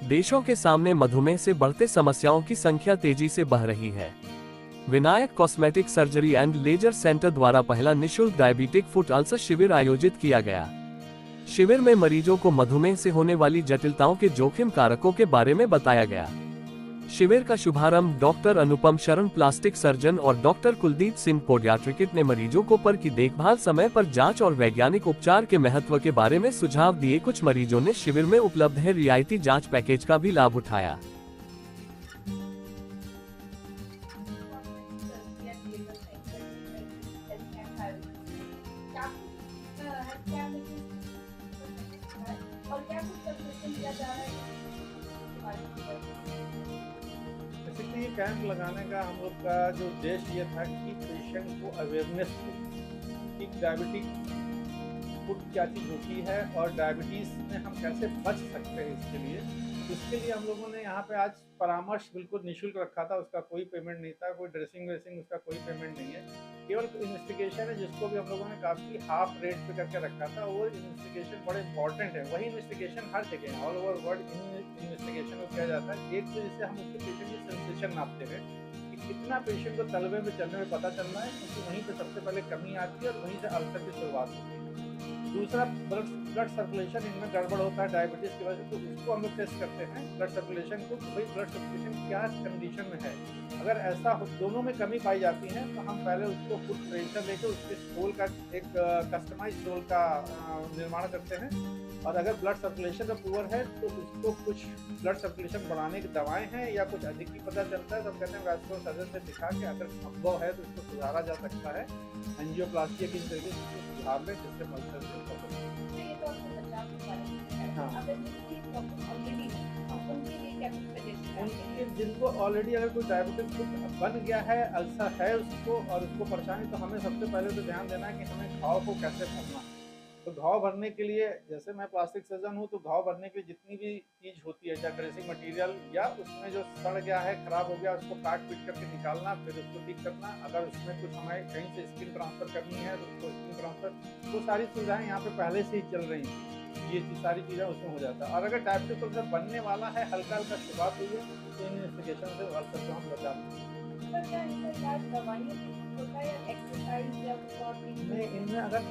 देशों के सामने मधुमेह से बढ़ते समस्याओं की संख्या तेजी से बढ़ रही है। Vinayak cosmetic surgery and laser centre द्वारा पहला निशुल्क डायबिटिक फुट अल्सर शिविर आयोजित किया गया। शिविर में मरीजों को मधुमेह से होने वाली जटिलताओं के जोखिम कारकों के बारे में बताया गया। शिविर का शुभारंभ डॉक्टर अनुपम शरण प्लास्टिक सर्जन और डॉक्टर कुलदीप सिंह पोडियाट्रिकिट ने मरीजों को पर की देखभाल, समय पर जांच और वैज्ञानिक उपचार के महत्व के बारे में सुझाव दिए। कुछ मरीजों ने शिविर में उपलब्ध है रियायती जांच पैकेज का भी लाभ उठाया। बेसिकली ये कैंप लगाने का हम लोग का जो उद्देश्य ये था कि पेशेंट को अवेयरनेस हो कि डायबिटिक फुट क्या चीज़ होती है और डायबिटीज़ में हम कैसे बच सकते हैं। इसके लिए हम लोगों ने यहाँ पे आज परामर्श बिल्कुल निःशुल्क रखा था। उसका कोई पेमेंट नहीं था, कोई ड्रेसिंग वेसिंग उसका कोई पेमेंट नहीं है, केवल इन्वेस्टिगेशन है जिसको भी हम लोगों ने काफ़ी हाफ रेट पे करके रखा था। वो इन्वेस्टिगेशन बड़े इंपॉर्टेंट है। वही इन्वेस्टिगेशन हर जगह है, ऑल ओवर वर्ल्ड इन्वेस्टिगेशन को किया जाता है। एक तो जिससे हम उसके पेशेंट की सेंसेशन नापते हैं कि कितना पेशेंट को तलबे में चलने में पता चलना है, क्योंकि वहीं पर सबसे पहले कमी आती है और वहीं से अल्सर की शुरुआत होती है। दूसरा, ब्लड सर्कुलेशन इनमें गड़बड़ होता है डायबिटीज़ की वजह से, तो उसको हम लोग टेस्ट करते हैं ब्लड सर्कुलेशन को, भाई ब्लड सर्कुलेशन क्या कंडीशन में है। अगर ऐसा दोनों में कमी पाई जाती है तो हम पहले उसको फुट प्रेशर लेकर उसके स्टोल का एक कस्टमाइज स्टोल का निर्माण करते हैं। और अगर ब्लड सर्कुलेशन का पुअर है तो उसको कुछ ब्लड सर्कुलेशन बढ़ाने की दवाएं हैं या कुछ अधिक ही पता चलता है तो हम कहते हैं वैस्कुलर सर्जन से दिखा के अगर संभव है तो उसको सुधारा जा सकता है। एंजियोप्लास्टी किस तरीके से उसको सुधार लें जिससे मल्सर उनके जिनको ऑलरेडी अगर कोई डायबिटिक फुट बन गया है, अल्सर है उसको और उसको परेशानी, तो हमें सबसे पहले तो ध्यान देना है कि हमें घाव को कैसे भरना है। तो घाव भरने के लिए, जैसे मैं प्लास्टिक सर्जन हूँ, तो घाव भरने के लिए जितनी भी चीज़ होती है, चाहे ड्रेसिंग मटेरियल या उसमें जो सड़ गया है, खराब हो गया, उसको काट पीट करके निकालना, फिर उसको ठीक करना। अगर उसमें कुछ हमें कहीं से स्किन ट्रांसफ़र करनी है तो उसको स्किन ट्रांसफ़र, वो सारी सुविधाएँ यहाँ पे पहले से ही चल रही थी। ये सारी चीज़ें उसमें हो जाता है। और अगर डायबिटिक अल्सर बनने वाला है, हल्का हल्का शुरुआत हुई है, तो इन इन्वेस्टिगेशन से अल्सर को हम बचा नहीं। इनमें अगर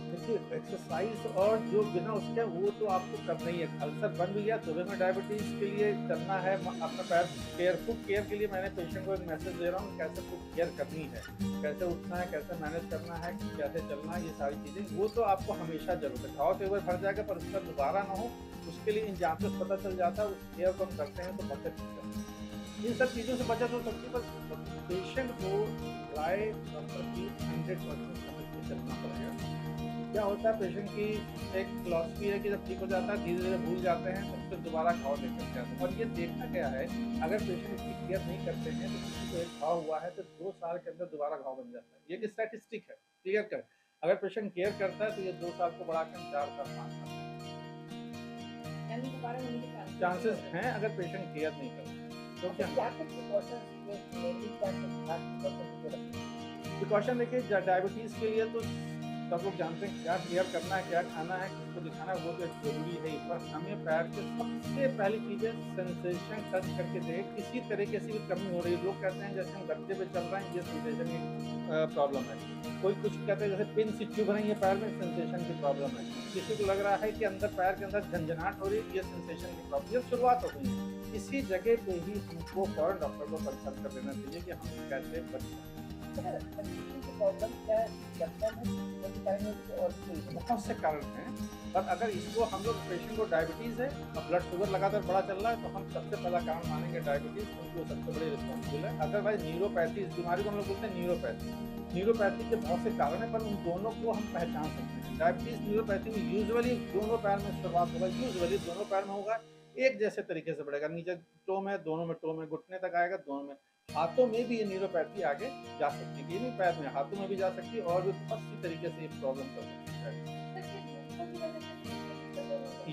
देखिए एक्सरसाइज और जो बिना उसके वो तो आपको करना ही है। अल्सर बन भी गया, सुबह में डायबिटीज़ के लिए चलना है, अपना पैर फुट केयर के लिए मैंने पेशेंट को एक मैसेज दे रहा हूँ कैसे फुट केयर करनी है, कैसे उठना है, कैसे मैनेज करना है, कैसे चलना है, ये सारी चीज़ें वो तो आपको हमेशा जरूरत है। घाव तो एक बार भर जाएगा पर उसका दोबारा ना हो, उसके लिए इन जाँचों से पता चल जाता है। उस केयर को हम करते हैं तो बचत होता है। इन सब चीज़ों से बचत हो सकती है, पर पेशेंट को राय डॉक्टर की 100% समझ के चलना पड़ेगा। क्या होता है, पेशेंट की एक फिलॉसफी है कि जब ठीक हो जाता है धीरे धीरे भूल जाते हैं, तो फिर दोबारा घाव लेकर के आते हैं। और ये देखा गया है अगर पेशेंट इसकी केयर नहीं करते हैं तो किसी को एक घाव हुआ है तो 2 साल के अंदर दोबारा घाव बन जाता है। ये स्टैटिस्टिक है, क्लियर कर। अगर पेशेंट केयर करता है तो ये 2 साल को बढ़ाकर 4 साल 5 साल चांसेस हैं अगर पेशेंट केयर नहीं करता। तो क्या प्रिकॉशन देखिए, डायबिटीज़ के लिए तो सब लोग जानते हैं क्या केयर करना है, क्या खाना है, किसको दिखाना है, वो तो जरूरी है। पर हमें पैर के सबसे पहली चीज़ें सेंसेशन टच करके देखें, किसी तरीके से भी कमी हो रही है। लोग कहते हैं जैसे हम गद्दे पे चल रहे हैं, ये सेंसेशन की प्रॉब्लम है। कोई कुछ कहते हैं जैसे पिन सी चुभ रही है पैर में, सेंसेशन की प्रॉब्लम है। किसी को लग रहा है कि अंदर पैर के अंदर झंझनाहट हो रही है, ये सेंसेशन की प्रॉब्लम। ये शुरुआत हो गई है, इसी जगह पे ही हमको फौरन डॉक्टर को कंसल्ट कर लेना चाहिए कि हम कैसे बच सकते हैं। बहुत से कारण हैं, पर अगर इसको हम लोग पेशेंट को डायबिटीज़ है और ब्लड शुगर लगातार बड़ा चल रहा है तो हम सबसे पहला कारण मानेंगे डायबिटीज़, क्योंकि वो सबसे बड़ी रिस्पॉन्सिबल है। अदरवाइज न्यूरोपैथी, इस बीमारी को हम लोग बोलते हैं न्यूरोपैथी के बहुत से कारण हैं, पर उन दोनों को हम पहचान सकते हैं। डायबिटीज़ न्यूरोपैथी में यूजुअली दोनों पैर में शुरुआत होगा, यूजुअली दोनों पैर में होगा, एक जैसे तरीके से बढ़ेगा, नीचे टो में, दोनों में टो में, घुटने तक आएगा, दोनों में। हाथों में भी ये न्यूरोपैथी आगे जा सकती है, ये नहीं पैर में, हाथों में भी जा सकती है और भी बहुत सी तरीके से ये प्रॉब्लम कर सकती है।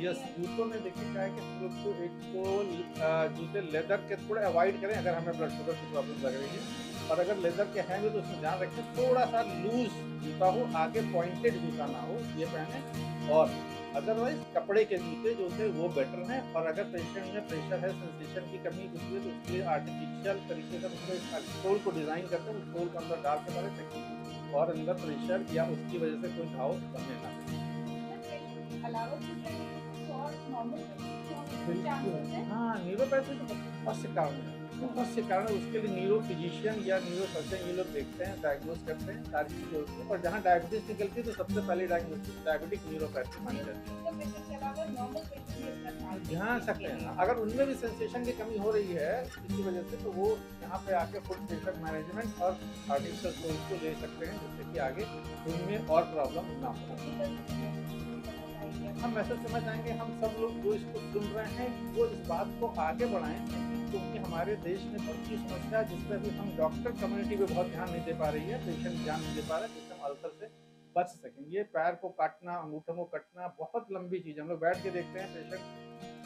यस, जूतों में देखिए क्या है कि हम लोग को एक तो जूते लेदर के थोड़े अवॉइड करें अगर हमें ब्लड शुगर की प्रॉब्लम लग रही है। और अगर लेदर के हैं भी तो उसमें ध्यान रखें थोड़ा सा लूज जूता हो, आगे पॉइंटेड जूता ना हो, ये पहने। और अदरवाइज कपड़े के जूते जो थे वो बेटर हैं। और अगर पेशेंट में प्रेशर है, सेंसेशन की कमी होती है, तो उसके लिए आर्टिफिशियल तरीके से उसको सोल को डिज़ाइन करते हैं, उस सोल को अंदर डाल के मारे ताकि और अंदर प्रेशर या उसकी वजह से कोई घाव बनने ना पाए। हाँ, न्यूरोपैथी तो बहुत से कारण है, बहुत से कारण है। उसके लिए न्यूरो फिजिशियन या न्यूरो सर्जन ये लोग देखते हैं, डायग्नोस करते हैं, सारी चीज़ें होती हैं। और जहाँ डायबिटीज निकलती है तो सबसे पहले डायग्नोसिस डायबिटिक न्यूरोपैथी मानी जाती है। ध्यान सकते हैं, अगर उनमें भी सेंसेशन की कमी हो रही है इसी वजह से, तो वो यहाँ पे आके फुट प्रेशर मैनेजमेंट और आर्टिफिशियल सोल्स को ले सकते हैं, जिससे कि आगे उनमें और प्रॉब्लम ना हो। हम ऐसे समझ आएंगे, हम सब लोग जो इसको सुन रहे हैं वो इस बात को आगे बढ़ाएं, क्योंकि हमारे देश में बहुत सी समस्या है जिस पर भी हम डॉक्टर कम्युनिटी पे बहुत ध्यान नहीं दे पा रही है, पेशेंट ध्यान नहीं दे पा रहा है, जिससे हम अल्सर से बच सकें। ये पैर को काटना, अंगूठों को कटना बहुत लंबी चीज़ है। हम लोग बैठ के देखते हैं, पेशेंट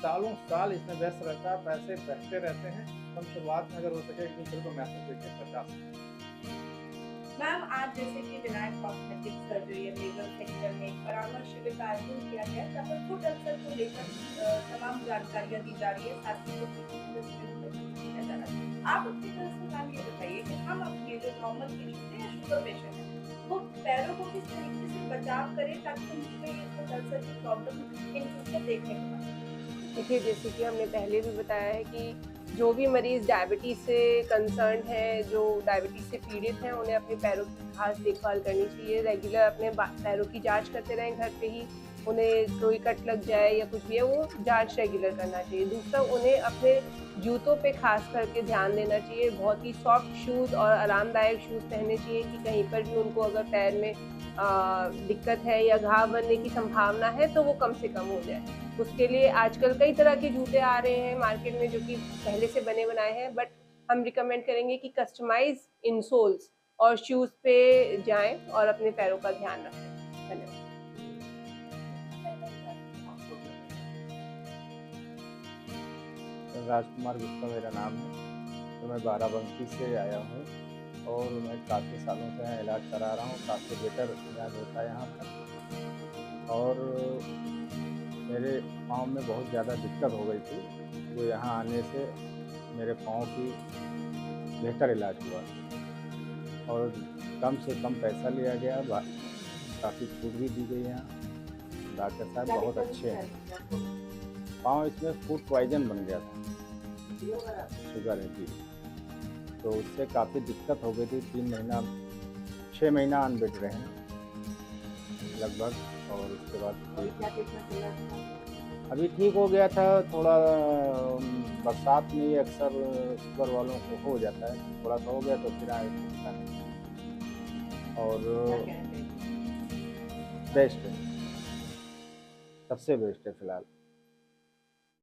सालों साल इसमें व्यस्त रहता है, पैसे बहते रहते हैं। हम शुरुआत में अगर हो सके एक दूसरे को मैसेज देकर बचा सकते हैं। मैम, आज जैसे कि विनायक कॉस्मेटिक सर्जरी या लेजर सेक्टर में एक परामर्श शिविर का आयोजन किया गया, जहाँ पर फुट अल्सर को लेकर तमाम जानकारियाँ दी जा रही है, साथ ही किया जा रहा है। आप अपनी तरफ से मैम ये बताइए कि हम अपने जो नॉर्मल पेशेंट है या शुगर पेशेंट है, वो पैरों को किस तरीके से बचाव करें ताकि उनमें ये फुट अल्सर की प्रॉब्लम इन फ्यूचर देखने को मिले। देखिए, जैसे कि हमने पहले भी बताया है कि जो भी मरीज़ डायबिटीज़ से कंसर्न है, जो डायबिटीज़ से पीड़ित हैं, उन्हें अपने पैरों की खास देखभाल करनी चाहिए। रेगुलर अपने पैरों की जांच करते रहें घर पे ही। उन्हें कोई कट लग जाए या कुछ भी है, वो जांच रेगुलर करना चाहिए। दूसरा, उन्हें अपने जूतों पे खास करके ध्यान देना चाहिए। बहुत ही सॉफ्ट शूज़ और आरामदायक शूज़ पहनने चाहिए कि कहीं पर भी उनको अगर पैर में दिक्कत है या घाव बनने की संभावना है तो वो कम से कम हो जाए। उसके लिए आजकल कई तरह के जूते आ रहे हैं मार्केट में, जो कि पहले से बने बनाए हैं, बट हम रिकमेंड करेंगे कि कस्टमाइज इंसोल्स और शूज़ पे जाएं और अपने पैरों का ध्यान रखें। धन्यवाद। राजकुमार गुप्ता मेरा नाम है। तो मैं बाराबंकी से आया हूँ और मैं काफ़ी सालों से यहाँ इलाज करा रहा हूँ। काफ़ी बेटर इलाज होता है यहाँ पर। और मेरे पाँव में बहुत ज़्यादा दिक्कत हो गई थी, जो यहाँ आने से मेरे पाँव की बेहतर इलाज हुआ और कम से कम पैसा लिया गया। काफ़ी छूट भी दी गई यहाँ। डॉक्टर साहब बहुत अच्छे हैं। पाँव इसमें फूड पॉइजन बन गया था, शुगर है जी, तो उससे काफ़ी दिक्कत हो गई थी। 6 महीना अनबेड रहे लगभग। और उसके बाद अभी ठीक हो गया था। थोड़ा बरसात में ये अक्सर शुगर वालों को हो जाता है, थोड़ा सा हो गया तो फिर आए और बेस्ट है, सबसे बेस्ट है फिलहाल।